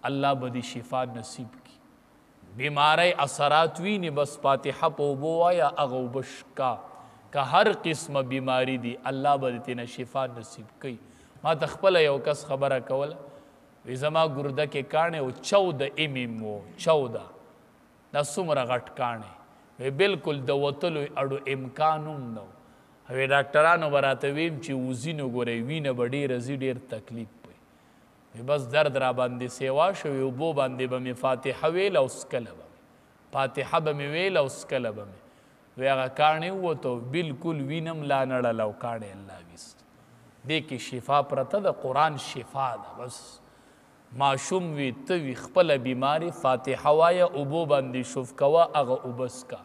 الله به دې شفا نصیب کی بیماری اثرات ویني بس فاتحه په اوبو وایه هغه اوبه شکا که هر قسمه بیماری دی الله به دې تېنه شفا نصیب کوي ما ته خپله یو کس خبره کوله وی زما ګرده کې کاڼې و 14 MM و 14 دا څومره غټ کاڼې وی بلکل د وتلو اړو امکان هم نه و وی ډاکټرانو به راته ویم چې وځي نو ګورئ وینه به ډېره ځي ډېر تکلیف وی بس درد را باندې سیوا شوی اوبو باندې به مې فاتحه ویل او څکله به مې فاتحه به مې ویل او څکله به مې وی هغه کاڼې ووته بلکل وینه هم لا نړله او کاڼې الله ویست دې کې شفا پرته د قرآن شفا ده بس ماشوم وي ته وي خپله بیماري فاتحه وایه اوبو باندې شف کوه هغه اوبه څکه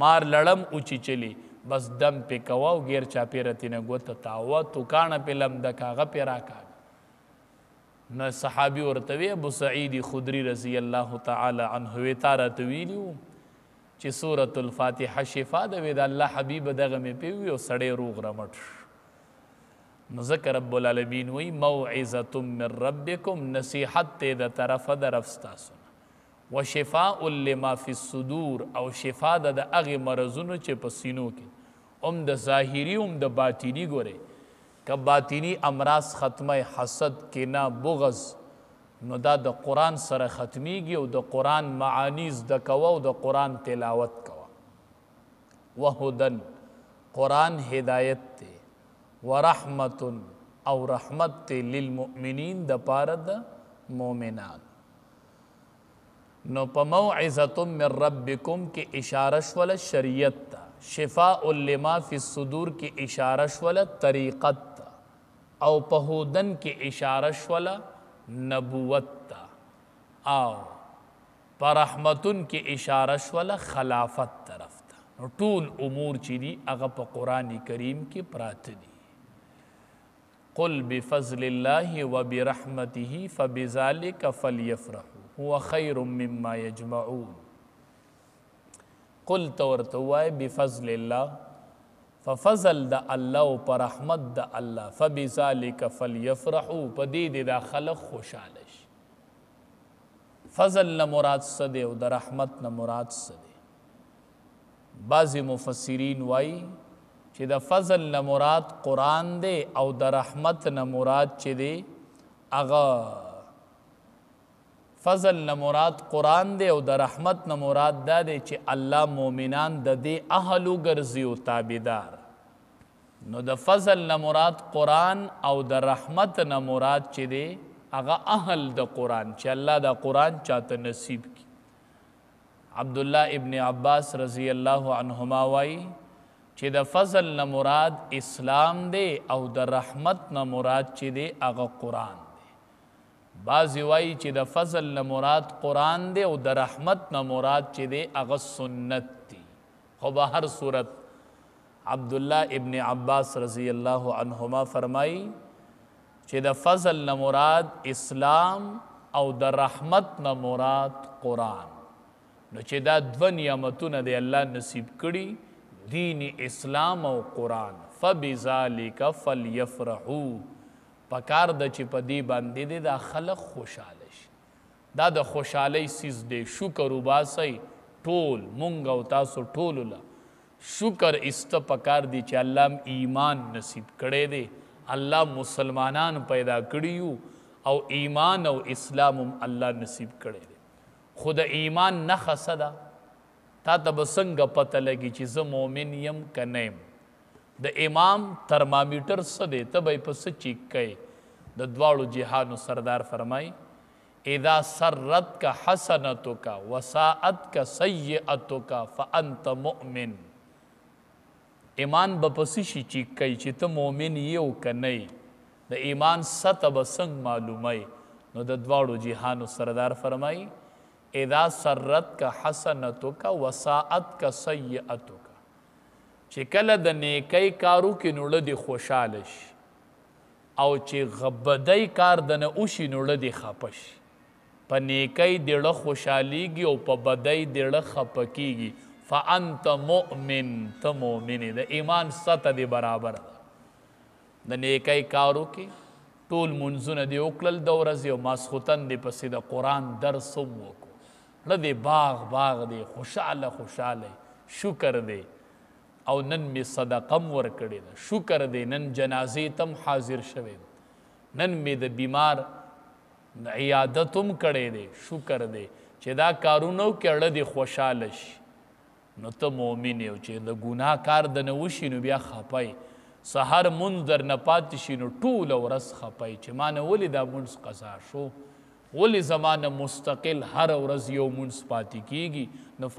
مار لړم اوچیچلي بس دم پې کوه او ګیر چاپېره تېنه ګوته تاوه تو کاڼه پې لمده کاغه پې راکاږه نه صحابي ورته وی ابو سعید خدری رضی الله تعالی عنه وی تا راته ویلي وو چې سورة الفاتحه شفا ده وی د الله حبیب دغه مې پې وي او سړی روغ رمټ نو ځکه رب العالمین وی موعظة من ربکم نصیحت ته د طرفه د رب ستاسو نه وشفاء لما فی الصدور او شفا ده د هغې مرضونو چې په سینو کې هم د ظاهري هم د باطني ګورئ که باطنی امراض ختمه حسد کینه بغض نو دا د قرآن سره ختمیږي او د قرآن معانی زده کوه او د قرآن تلاوت کوه وهدن قرآن هدایت دی ورحمت او رحمت دی للمؤمنین د پاره د مؤمنان نو په موعظة من ربکم کې اشاره شوله شریعت ته شفاء لما فی الصدور کې اشاره شوله طریقت ته او په هودن کې اشاره شوله نبوت ته او په رحمتون کې اشاره شوله خلافت طرف ته نو ټول امور چې دي هغه په قرآن کریم کې پراته دي قل بفضل الله وبرحمته فبذلك فليفرحوا هو خیر مما یجمعون قل تورته وای بفضل الله ففضل د الله او پر رحمت د الله فبذلک فلیفرحوا په دې د خلق خوشاله شي فضل نه مراد څه دی او د رحمت نه مراد څه دی بعضې مفسرین وایي چې د فضل نه مراد قرآن دی او د رحمت نه مراد چې دی هغه فضل نه مراد قرآن دی او د رحمت نه مراد دا دی چې الله مؤمنان د دې اهل وګرځي او تابعدار نو د فضل نه مراد قرآن او د رحمت نه مراد چې دی هغه اهل د قرآن چې الله د قرآن چاته نصیب کی عبدالله ابن عباس رضی الله عنهما وایي چې د فضل نه مراد اسلام دی او د رحمت نه مراد چې دی هغه قرآن بعضی وایي چې د فضل نه مراد قرآن دی او د رحمت نه مراد چې دی هغه سنت دی خو به هر صورت عبدالله ابن عباس رضی الله عنهما فرمایي چې د فضل نه مراد اسلام او د رحمت نه مراد قرآن نو چې دا دوه نعمتونه دی الله نصیب کړي دین اسلام او قرآن فبذلک فلیفرحوا پکار د چې په دې باندې دی دا خلق خوشحاله شي دا د خوشحالۍ څیز دی شکر وباسئ ټول مونږ او تاسو ټولو له شکر ایسته پکار دی چې الله ایمان نصیب کړی دی الله مسلمانان پیدا کړي او ایمان او اسلام هم الله نصیب کړی دی خو د ایمان نښه څه ده تا ته به څنګه پته لګي چې زه مؤمن یم که نه یم د امام ترمامیټر څه دی ته به یې په څه چیک کوې د دواړو جهانو سردار فرمایي اذا سرتک حسنتک وساءتک سیئتک فانت مؤمن ایمان به په څه شي چیک کوي چې ته مؤمن یې او که نه یې د ایمان سطح به څنګه معلوموي نو د دواړو جهانو سردار فرمایي اذا سرتک حسنتک وساءتک سیئتک چې کله د نیکی کارو کې نوړه دی خوشحاله شي او چې بدی کار د نه وشي نوړه دی خفه شي په نیکی دیړه خوشحالیږي او په بدی دیړه خفه کیږي فانت مؤمن ته مؤمن د ایمان سطح دی برابر ده د نیکی کارو کې ټول منځونه دې وکړل د ورځې او ماسخوتن دې پسې د قرآن درس هم وکړو زړه دې باغ دی خوشحاله شکر دی او نن مې صدقه م ورکړې ده شکر دی نن جنازې تم حاضر شوی نن مې د بیمار عیادت هم کړی دی شکر دی چې دا کارونه وکړې زړه دې خوشحاله شي نو ته مؤمن یو چې د ګناه کار د نه وشي نو بیا خپه سحر منځ در نه پاتې شي نو ټوله ورځ خپه چې ما نه ولې دا منځ قضا شو ولې زما نه مستقل هر ورځ یو منځ پاتې کیږي نو